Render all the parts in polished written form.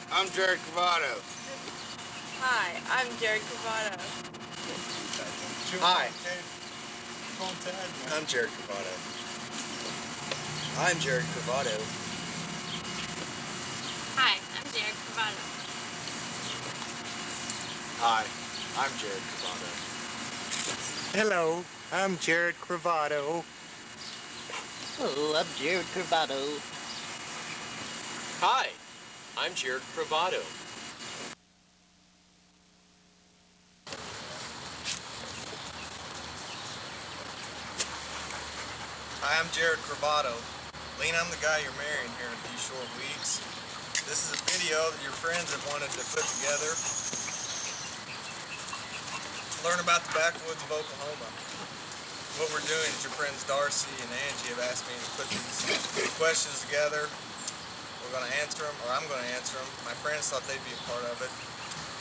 I'm Jerrod Cavato. Hi, I'm Jerrod Cavato. Hi, I'm Jerrod Cavato. I'm Jerrod Cavato. Hi, I'm Jerrod Cavato. Hi, I'm Jerrod Cavato. Hello, I'm Jerrod Cavato. Hello, I'm Jerrod Cavato. Hi, I'm Jerrod Cavato. Hi, I'm Jerrod Cavato. Lina, I'm the guy you're marrying here in a few short weeks. This is a video that your friends have wanted to put together to learn about the backwoods of Oklahoma. What we're doing is your friends Darcy and Angie have asked me to put these questions together. We're going to answer them, or I'm going to answer them. My friends thought they'd be a part of it.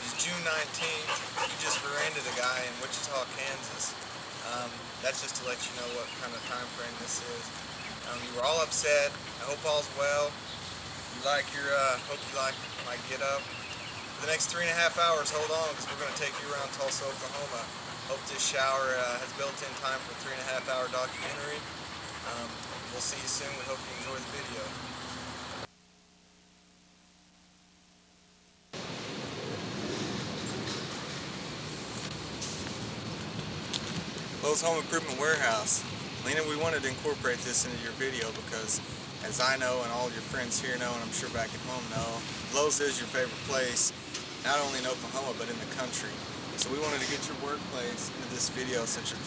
It's June 19th. You just rear-ended a guy in Wichita, Kansas. That's just to let you know what kind of time frame this is. You were all upset. I hope all's well. Hope you like my get up. For the next 3.5 hours, hold on, because we're going to take you around Tulsa, Oklahoma. Hope this shower has built-in time for a 3.5 hour documentary. We'll see you soon. We hope you enjoy the video. Lowe's Home Improvement Warehouse. Lina, we wanted to incorporate this into your video because, as I know and all your friends here know, and I'm sure back at home know, Lowe's is your favorite place, not only in Oklahoma but in the country. So we wanted to get your workplace into this video, such a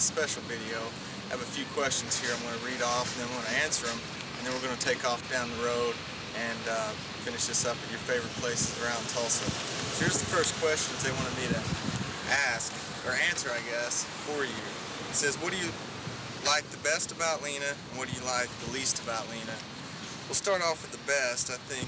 special video. I have a few questions here I'm going to read off, and then we're going to answer them, and then we're going to take off down the road and finish this up at your favorite places around Tulsa. So here's the first questions they wanted me to ask, or answer I guess, for you. It says, what do you like the best about Lina, and what do you like the least about Lina? We'll start off with the best. I think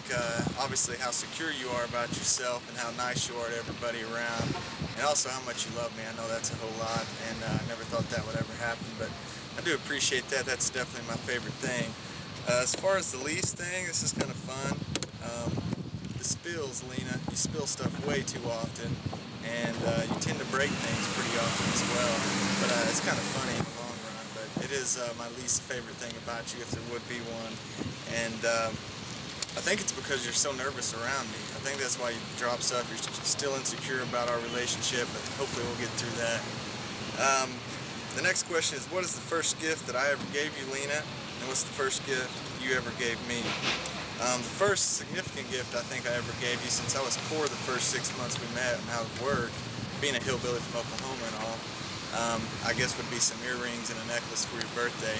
obviously how secure you are about yourself and how nice you are to everybody around, and also how much you love me. I know that's a whole lot, and I never thought that would ever happen, but I do appreciate that. That's definitely my favorite thing. As far as the least thing, this is kind of fun. The spills, Lina. You spill stuff way too often, and you tend to break things pretty often as well. But it's kind of funny in the long run. But it is my least favorite thing about you, if there would be one. And I think it's because you're so nervous around me. I think that's why you drop stuff. You're still insecure about our relationship, but hopefully we'll get through that. The next question is, what is the first gift that I ever gave you, Lina? And what's the first gift you ever gave me? The first significant gift I think I ever gave you, since I was poor the first 6 months we met and how it worked, being a hillbilly from Oklahoma and all, I guess would be some earrings and a necklace for your birthday.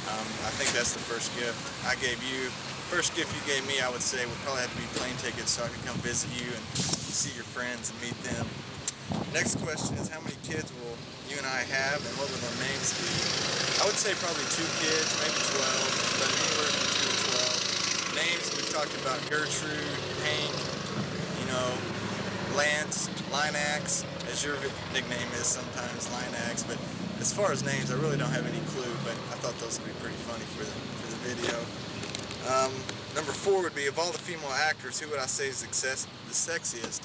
I think that's the first gift I gave you. First gift you gave me, I would say, would probably have to be plane tickets so I could come visit you and see your friends and meet them. Next question is, how many kids will you and I have, and what will their names be? I would say probably 2 kids, maybe 12, but anywhere from 2 to 12. Names, we've talked about Gertrude, Hank, you know, Lance, Linax, as your nickname is sometimes, Linax. But as far as names, I really don't have any clue, but I thought those would be pretty funny for the video. Number 4 would be, of all the female actors, who would I say is the sexiest?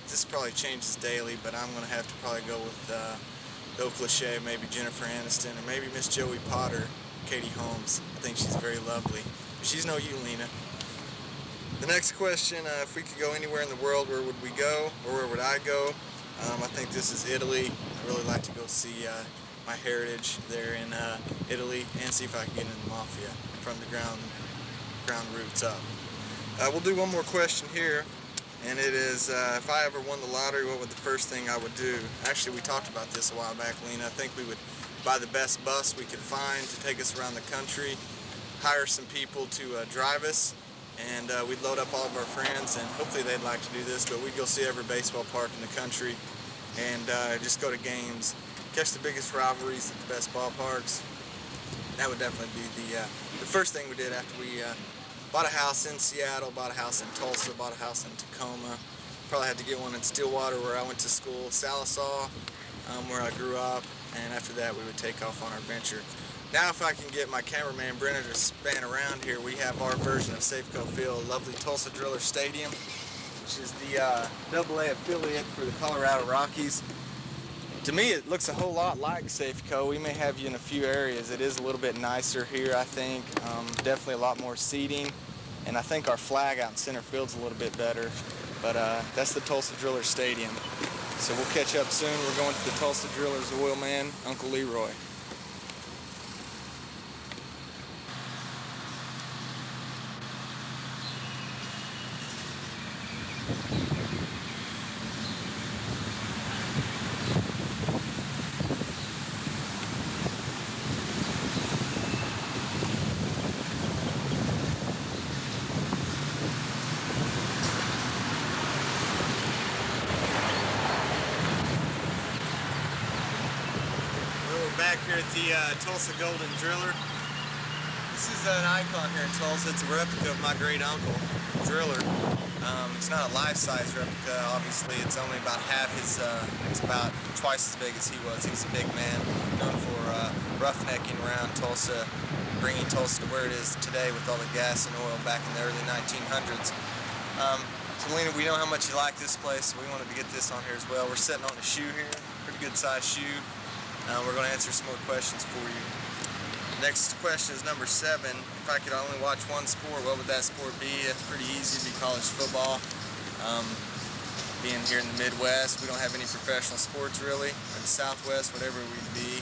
This probably changes daily, but I'm going to have to probably go with the old cliche, maybe Jennifer Aniston, or maybe Miss Joey Potter, Katie Holmes. I think she's very lovely. But she's no you, Lina. The next question, if we could go anywhere in the world, where would we go, or where would I go? I think this is Italy. I'd really like to go see my heritage there in Italy, and see if I can get into the mafia from the ground roots up. We'll do one more question here, and it is, if I ever won the lottery, what would the first thing I would do? Actually, we talked about this a while back, Lina. I think we would buy the best bus we could find to take us around the country, hire some people to drive us, and we'd load up all of our friends, and hopefully they'd like to do this, but we'd go see every baseball park in the country, and just go to games, catch the biggest rivalries at the best ballparks. That would definitely be the first thing we did after we bought a house in Seattle, bought a house in Tulsa, bought a house in Tacoma. Probably had to get one in Stillwater, where I went to school, Salisaw, where I grew up, and after that we would take off on our venture. Now if I can get my cameraman Brenner to span around here, we have our version of Safeco Field, lovely Tulsa Driller Stadium, which is the AA affiliate for the Colorado Rockies. To me, it looks a whole lot like Safeco. We may have you in a few areas. It is a little bit nicer here, I think. Definitely a lot more seating, and I think our flag out in center field's a little bit better. But that's the Tulsa Driller Stadium. So we'll catch up soon. We're going to the Tulsa Drillers oil man, Uncle Leroy. Back here at the Tulsa Golden Driller. This is an icon here in Tulsa. It's a replica of my great uncle, Driller. It's not a life-size replica, obviously. It's only about half his, it's about twice as big as he was. He's a big man, known for roughnecking around Tulsa, bringing Tulsa to where it is today with all the gas and oil back in the early 1900s. So Lina, we know how much you like this place, so we wanted to get this on here as well. We're sitting on a shoe here, pretty good sized shoe. We're going to answer some more questions for you. Next question is number 7. If I could only watch one sport, what would that sport be? It's pretty easy. It'd be college football. Being here in the Midwest, we don't have any professional sports really. In the Southwest, whatever we'd be.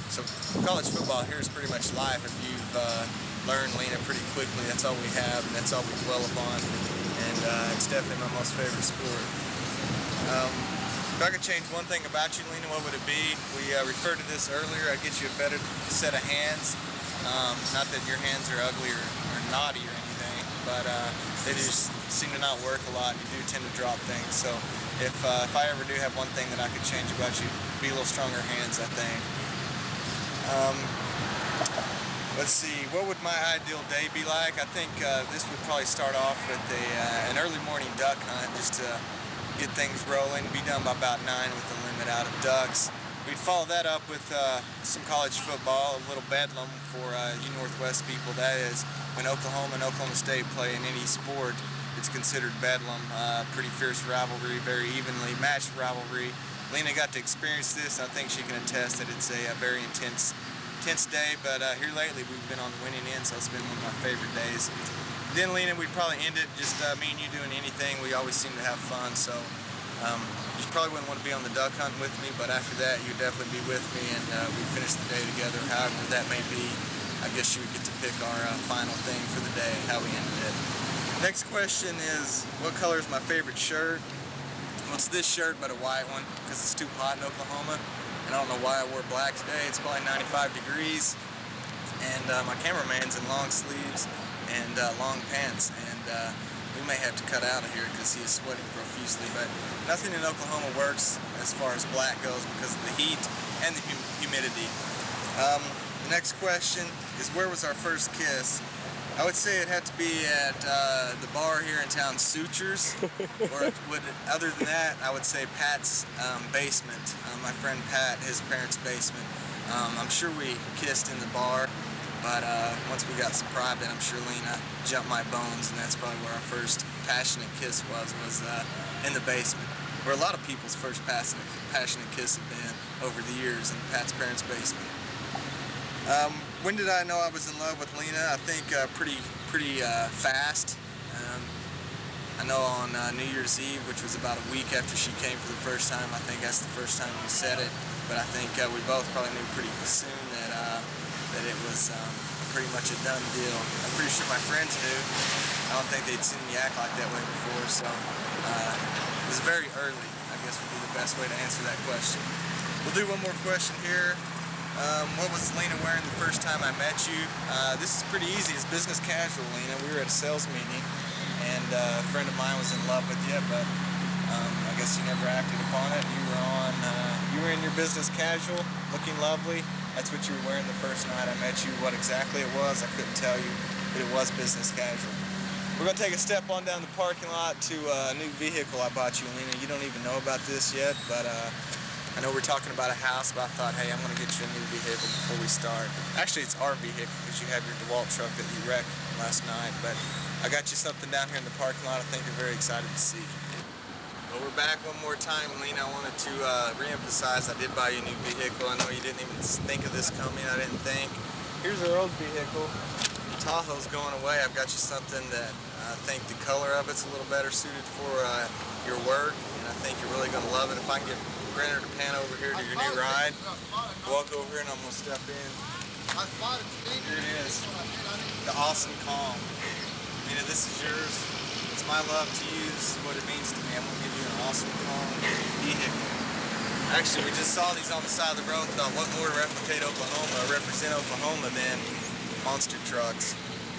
So college football here is pretty much life. If you've learned Lina pretty quickly, that's all we have and that's all we dwell upon. And it's definitely my most favorite sport. If I could change one thing about you, Lina, what would it be? We referred to this earlier. I'd get you a better set of hands. Not that your hands are ugly or naughty or anything, but they just seem to not work a lot. You do tend to drop things. So if I ever do have one thing that I could change about you, be a little stronger hands, I think. Let's see, what would my ideal day be like? I think this would probably start off with an early morning duck hunt, just to get things rolling, be done by about 9 with the limit out of ducks. We'd follow that up with some college football, a little bedlam for you Northwest people. That is, when Oklahoma and Oklahoma State play in any sport, it's considered bedlam. Pretty fierce rivalry, very evenly matched rivalry. Lina got to experience this. I think she can attest that it's a very intense day, but here lately we've been on the winning end, so it's been one of my favorite days. Then Lina, we'd probably end it just me and you doing anything. We always seem to have fun, so you probably wouldn't want to be on the duck hunt with me, but after that you'd definitely be with me and we'd finish the day together, however that may be. I guess you would get to pick our final thing for the day, how we ended it. Next question is, what color is my favorite shirt? Well, it's this shirt, but a white one, because it's too hot in Oklahoma. And I don't know why I wore black today. It's probably 95 degrees. And my cameraman's in long sleeves and long pants, and we may have to cut out of here because he is sweating profusely, but nothing in Oklahoma works as far as black goes because of the heat and the humidity. The next question is, where was our first kiss? I would say it had to be at the bar here in town, Sutures, or other than that, I would say Pat's basement. My friend Pat, his parents' basement. I'm sure we kissed in the bar, but once we got some private, I'm sure Lina jumped my bones, and that's probably where our first passionate kiss was in the basement, where a lot of people's first passionate kiss have been over the years, in Pat's parents' basement. When did I know I was in love with Lina? I think pretty fast. I know on New Year's Eve, which was about a week after she came for the first time, I think that's the first time we said it, but I think we both probably knew pretty soon that it was pretty much a done deal. I'm pretty sure my friends knew. I don't think they'd seen me act like that way before, so it was very early, I guess would be the best way to answer that question. We'll do one more question here. What was Lina wearing the first time I met you? This is pretty easy. It's business casual, Lina. We were at a sales meeting, and a friend of mine was in love with you, but I guess you never acted upon it. You were in your business casual, looking lovely. That's what you were wearing the first night I met you. What exactly it was, I couldn't tell you, but it was business casual. We're going to take a step on down the parking lot to a new vehicle I bought you, Lina. You don't even know about this yet, but I know we're talking about a house, but I thought, hey, I'm going to get you a new vehicle before we start. Actually, it's our vehicle because you have your DeWalt truck that you wrecked last night, but I got you something down here in the parking lot I think you're very excited to see. Well, we're back one more time, Lina. I wanted to re-emphasize I did buy you a new vehicle. I know you didn't even think of this coming. I didn't think. Here's our old vehicle. Tahoe's going away. I've got you something that I think the color of it's a little better suited for your work, and I think you're really going to love it. If I can get Brenner to pan over here to your new ride, walk over here and I'm going to step in. Here it is, the awesome Calm. Lina, this is yours. It's my love to you. This is what it means to me. I'm going to give you an awesome Calm vehicle. Actually, we just saw these on the side of the road and thought, what more to represent Oklahoma than monster trucks.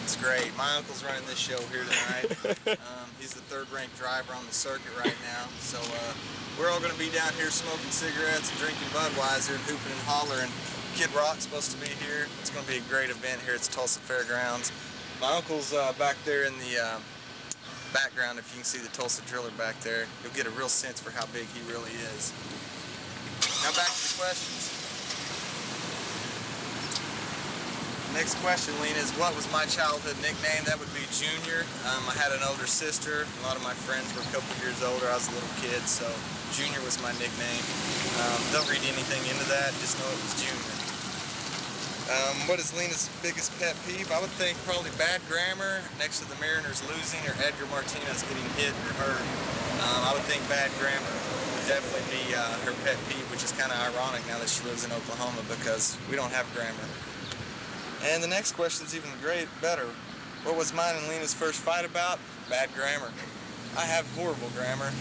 It's great. My uncle's running this show here tonight. He's the third-ranked driver on the circuit right now. So we're all going to be down here smoking cigarettes and drinking Budweiser and hooping and hollering. Kid Rock's supposed to be here. It's going to be a great event here at the Tulsa Fairgrounds. My uncle's back there in the background. If you can see the Tulsa Driller back there, you'll get a real sense for how big he really is. Now back to the questions. Next question, Lina, is what was my childhood nickname? That would be Junior. I had an older sister. A lot of my friends were a couple years older. I was a little kid, so Junior was my nickname. Don't read anything into that, just know it was Junior. What is Lina's biggest pet peeve? I would think probably bad grammar next to the Mariners losing or Edgar Martinez getting hit or hurt. I would think bad grammar would definitely be her pet peeve, which is kind of ironic now that she lives in Oklahoma because we don't have grammar. And the next question is even better. What was mine and Lina's first fight about? Bad grammar. I have horrible grammar.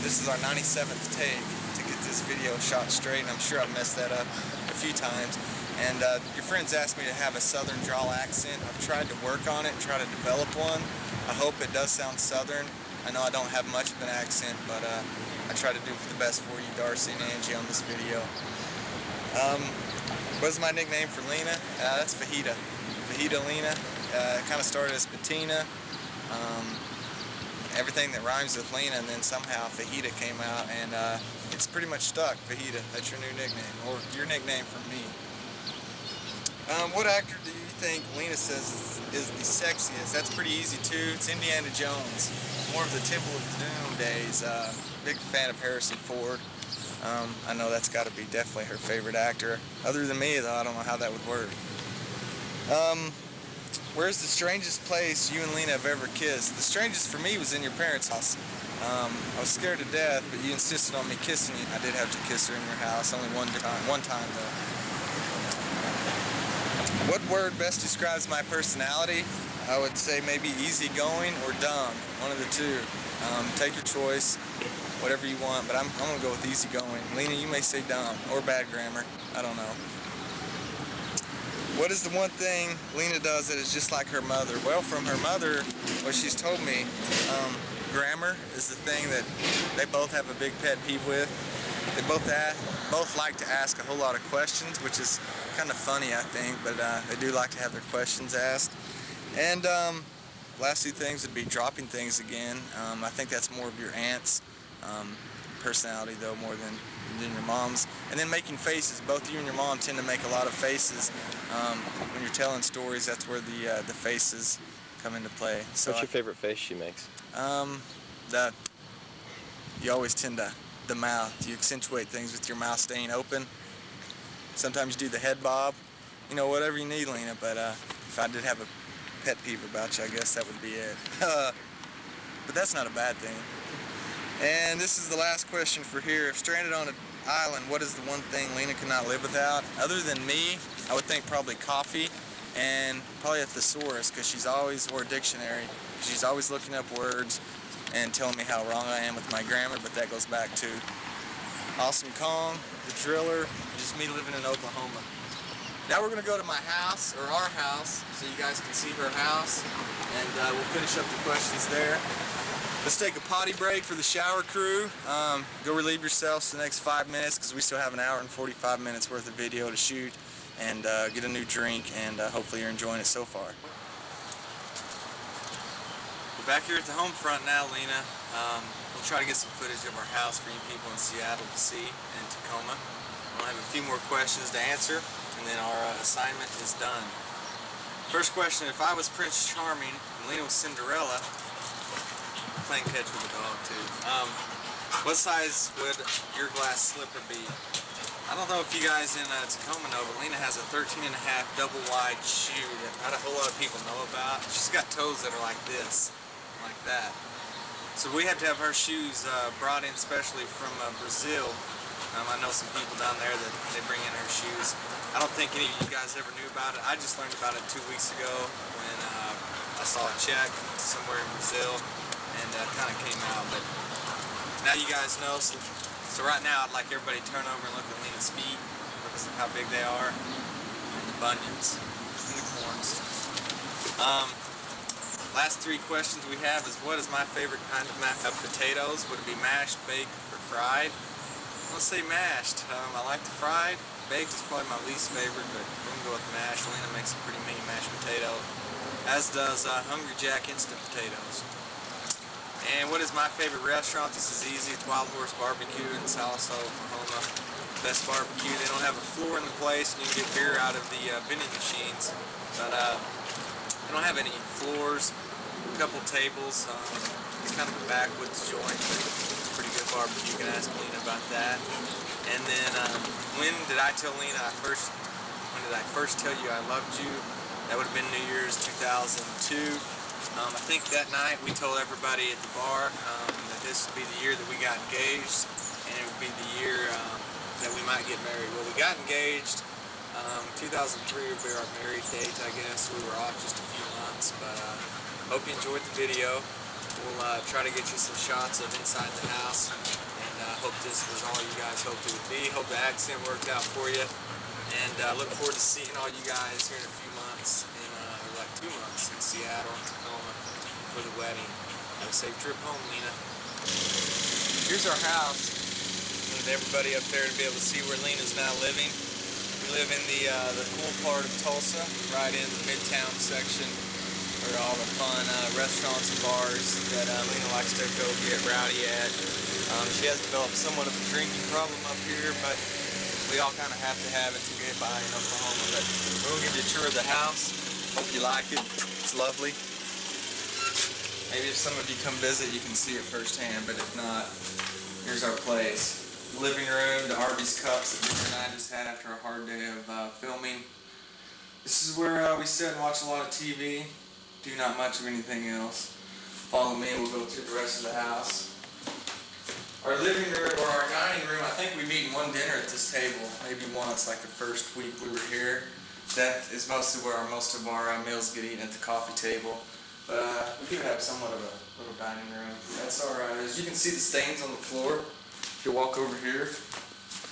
This is our 97th take to get this video shot straight, and I'm sure I've messed that up a few times. And your friends asked me to have a southern drawl accent. I've tried to work on it, try to develop one. I hope it does sound southern. I know I don't have much of an accent, but I try to do the best for you, Darcy and Angie, on this video. What is my nickname for Lina? That's Fajita. Fajita Lina. It kind of started as Patina. Everything that rhymes with Lina, and then somehow Fajita came out, and it's pretty much stuck. Fajita. That's your new nickname, or your nickname for me. What actor do you think Lina says is the sexiest? That's pretty easy too. It's Indiana Jones. More of the Temple of Doom days. Big fan of Harrison Ford. I know that's got to be definitely her favorite actor. Other than me, though, I don't know how that would work. Where's the strangest place you and Lina have ever kissed? The strangest for me was in your parents' house. I was scared to death, but you insisted on me kissing you. I did have to kiss her in your house, only one time though. What word best describes my personality? I would say maybe easygoing or dumb, one of the two. Take your choice. Whatever you want, but I'm gonna go with easygoing. Lina, you may say dumb or bad grammar. I don't know. What is the one thing Lina does that is just like her mother? Well, from her mother, what she's told me, grammar is the thing that they both have a big pet peeve with. They both like to ask a whole lot of questions, which is kind of funny, I think, but they do like to have their questions asked. And last two things would be dropping things again. I think that's more of your aunt's personality, though, more than your mom's. And then making faces. Both you and your mom tend to make a lot of faces when you're telling stories. That's where the faces come into play. So what's your favorite face she makes? You always tend to the mouth. You accentuate things with your mouth staying open. Sometimes you do the head bob. You know, whatever you need, Lina. But if I did have a pet peeve about you, I guess that would be it. But that's not a bad thing. And this is the last question for here. If stranded on an island, what is the one thing Lina cannot live without? Other than me, I would think probably coffee and probably a thesaurus, because she's always, or a dictionary. She's always looking up words and telling me how wrong I am with my grammar, but that goes back to Awesome Kong, the Driller, just me living in Oklahoma. Now we're going to go to my house, or our house, so you guys can see her house, and we'll finish up the questions there. Let's take a potty break for the shower crew. Go relieve yourselves the next 5 minutes, because we still have an hour and 45 minutes worth of video to shoot, and get a new drink, and hopefully you're enjoying it so far. We're back here at the home front now, Lina. We'll try to get some footage of our house for you people in Seattle to see and Tacoma. We'll have a few more questions to answer, and then our assignment is done. First question: if I was Prince Charming and Lina was Cinderella, playing catch with the dog too, what size would your glass slipper be? I don't know if you guys in Tacoma know, but Lina has a 13.5 double wide shoe that not a whole lot of people know about. She's got toes that are like this, like that. So we have to have her shoes brought in specially from Brazil. I know some people down there that they bring in her shoes. I don't think any of you guys ever knew about it. I just learned about it 2 weeks ago when I saw a check somewhere in Brazil, and kind of came out. But now you guys know. So right now, I'd like everybody to turn over and look at Lina's feet. Look at how big they are, and the bunions, and the corns. Last 3 questions we have is, what is my favorite kind of potatoes? Would it be mashed, baked, or fried? Let's say mashed. I like the fried. Baked is probably my least favorite, but we're gonna go with mashed. Lina makes a pretty mean mashed potato, as does Hungry Jack instant potatoes. And what is my favorite restaurant? This is easy. It's Wild Horse Barbecue in Salsa, Oklahoma. Best barbecue. They don't have a floor in the place, and you can get beer out of the vending machines. But they don't have any floors. A couple tables. It's kind of a backwoods joint. It's pretty good barbecue. You can ask Lina about that. And then when did I tell Lina when did I first tell you I loved you? That would have been New Year's 2002. I think that night we told everybody at the bar that this would be the year that we got engaged, and it would be the year that we might get married. Well, we got engaged. 2003 would be our married date, I guess. We were off just a few months, but hope you enjoyed the video. We'll try to get you some shots of inside the house, and hope this was all you guys hoped it would be. Hope the accent worked out for you, and look forward to seeing all you guys here in a few months. 2 months in Seattle and Tacoma for the wedding. Have a safe trip home, Lina. Here's our house. Need everybody up there to be able to see where Lina's now living. We live in the cool part of Tulsa, right in the Midtown section, where all the fun restaurants and bars that Lina likes to go get rowdy at. She has developed somewhat of a drinking problem up here, but we all kind of have to have it to get by in Oklahoma. But we'll give you a tour of the house. Hope you like it. It's lovely. Maybe if some of you come visit, you can see it firsthand, but if not, here's our place. The living room, the Arby's cups that Jerrod and I just had after a hard day of filming. This is where we sit and watch a lot of TV. Do not much of anything else. Follow me and we'll go through the rest of the house. Our living room, or our dining room, I think we've eaten one dinner at this table. Maybe once, like the first week we were here. That is mostly where most of our meals get eaten, at the coffee table. But we do have somewhat of a little dining room. That's our, as you can see the stains on the floor. If you walk over here,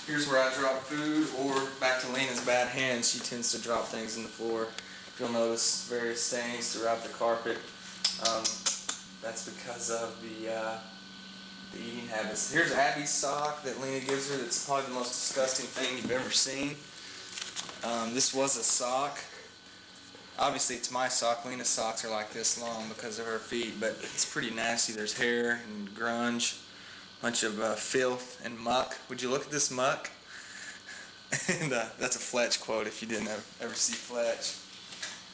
here's where I drop food, or back to Lina's bad hands, she tends to drop things in the floor. You'll notice various stains throughout the carpet. That's because of the eating habits. Here's Abby's sock that Lina gives her. That's probably the most disgusting thing you've ever seen. This was a sock. Obviously it's my sock. Lina's socks are like this long because of her feet, but it's pretty nasty. There's hair and grunge, a bunch of filth and muck. Would you look at this muck? And that's a Fletch quote if you didn't ever see Fletch.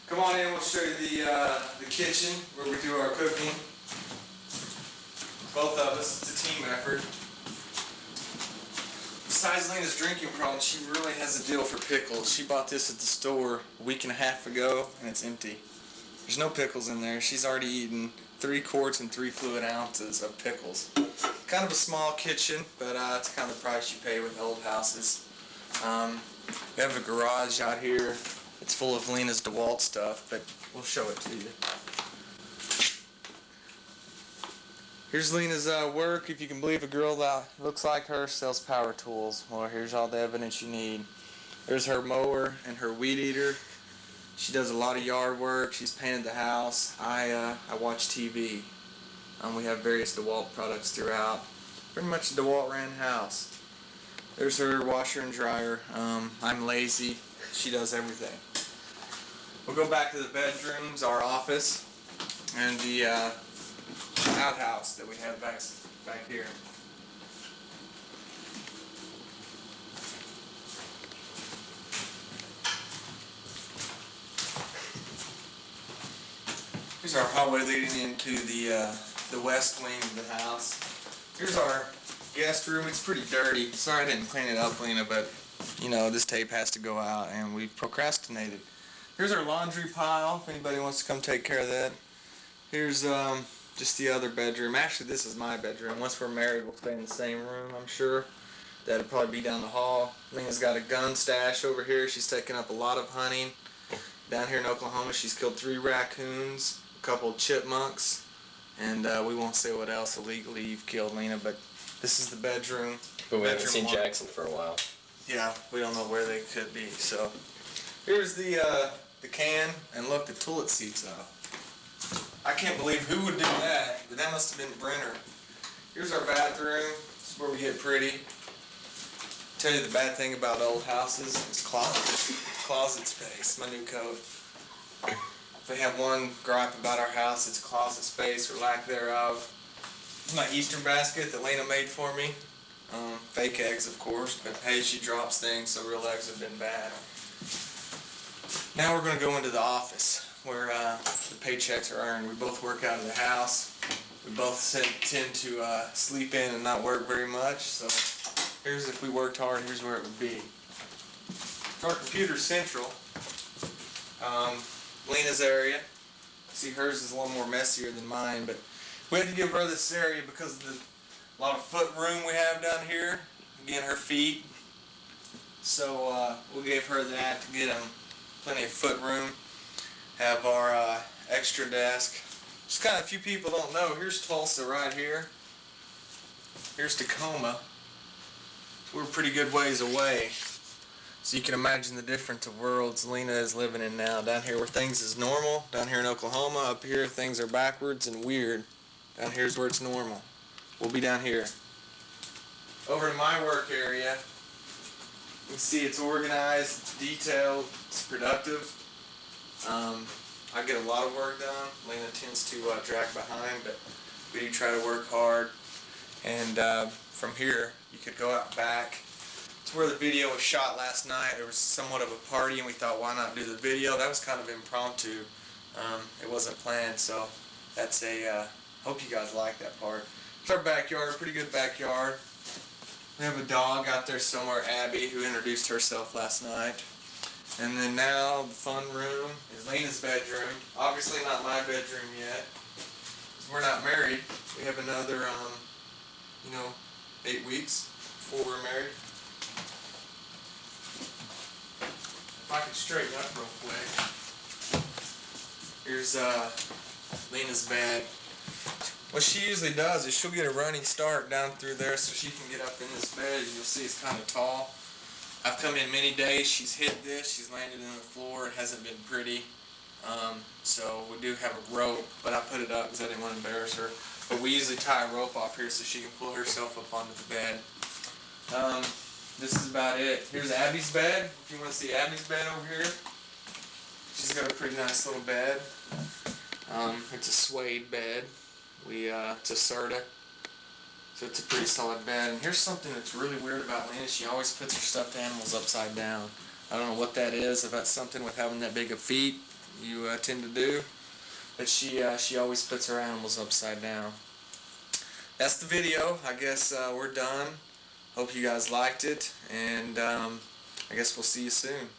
Come on in, we'll show you the kitchen where we do our cooking. Both of us, it's a team effort. Besides Lina's drinking problem, she really has a deal for pickles. She bought this at the store a week and a half ago, and it's empty. There's no pickles in there. She's already eaten 3 quarts and 3 fluid ounces of pickles. Kind of a small kitchen, but it's kind of the price you pay with old houses. We have a garage out here. It's full of Lina's DeWalt stuff, but we'll show it to you. Here's Lina's work. If you can believe a girl that looks like her sells power tools. Well, here's all the evidence you need. There's her mower and her weed eater. She does a lot of yard work. She's painted the house. I watch TV. We have various DeWalt products throughout. Pretty much a DeWalt ran house. There's her washer and dryer. I'm lazy. She does everything. We'll go back to the bedrooms, our office, and the outhouse that we have back back here. Here's our hallway leading into the west wing of the house. Here's our guest room. It's pretty dirty. Sorry I didn't clean it up, Lina, but you know, this tape has to go out and we procrastinated. Here's our laundry pile, if anybody wants to come take care of that. Here's just the other bedroom. Actually, this is my bedroom. Once we're married, we'll stay in the same room, I'm sure. That'll probably be down the hall. Lina's got a gun stash over here. She's taken up a lot of hunting. Down here in Oklahoma, she's killed 3 raccoons, a couple of chipmunks, and we won't say what else illegally you've killed, Lina, but this is the bedroom. But we haven't Bedroom seen one. Jackson for a while. Yeah, we don't know where they could be. So here's the can, and look, the toilet seat's out. I can't believe who would do that, but that must have been Brenner. Here's our bathroom. This is where we get pretty. Tell you the bad thing about old houses is closet space. My new code. If we have one gripe about our house, it's closet space or lack thereof. This is my Easter basket that Lina made for me. Fake eggs, of course, but hey, she drops things, so real eggs have been bad. Now we're going to go into the office where the paychecks are earned. We both work out of the house. We both tend to sleep in and not work very much, so here's if we worked hard, here's where it would be. Our computer's central. Lina's area. See, hers is a little more messier than mine, but we had to give her this area because of the a lot of foot room we have down here. Again, her feet. So we gave her that to get plenty of foot room. Have our extra desk. Just kind of a few people don't know. Here's Tulsa right here. Here's Tacoma. We're a pretty good ways away. So you can imagine the difference of worlds Lina is living in now. Down here where things is normal. Down here in Oklahoma. Up here things are backwards and weird. Down here's where it's normal. We'll be down here. Over to my work area. You can see it's organized, it's detailed, it's productive. I get a lot of work done. Lina tends to drag behind, but we do try to work hard. And from here, you could go out back. It's where the video was shot last night. There was somewhat of a party, and we thought, why not do the video? That was kind of impromptu. It wasn't planned, so that's a. Hope you guys like that part. It's our backyard, pretty good backyard. We have a dog out there somewhere, Abby, who introduced herself last night. And then now the fun room is Lina's bedroom. Obviously not my bedroom yet, because we're not married. We have another, 8 weeks before we're married. If I could straighten up real quick. Here's Lina's bed. What she usually does is she'll get a running start down through there so she can get up in this bed. You'll see it's kind of tall. I've come in many days, she's hit this, she's landed on the floor, it hasn't been pretty. So we do have a rope, but I put it up because I didn't want to embarrass her. But we usually tie a rope off here so she can pull herself up onto the bed. This is about it. Here's Abby's bed, if you want to see Abby's bed over here. She's got a pretty nice little bed. It's a suede bed. It's a Serta, so it's a pretty solid bed. And here's something that's really weird about Lina. She always puts her stuffed animals upside down. I don't know what that is, if that's something with having that big of feet you tend to do, but she always puts her animals upside down. That's the video. I guess we're done. Hope you guys liked it, and I guess we'll see you soon.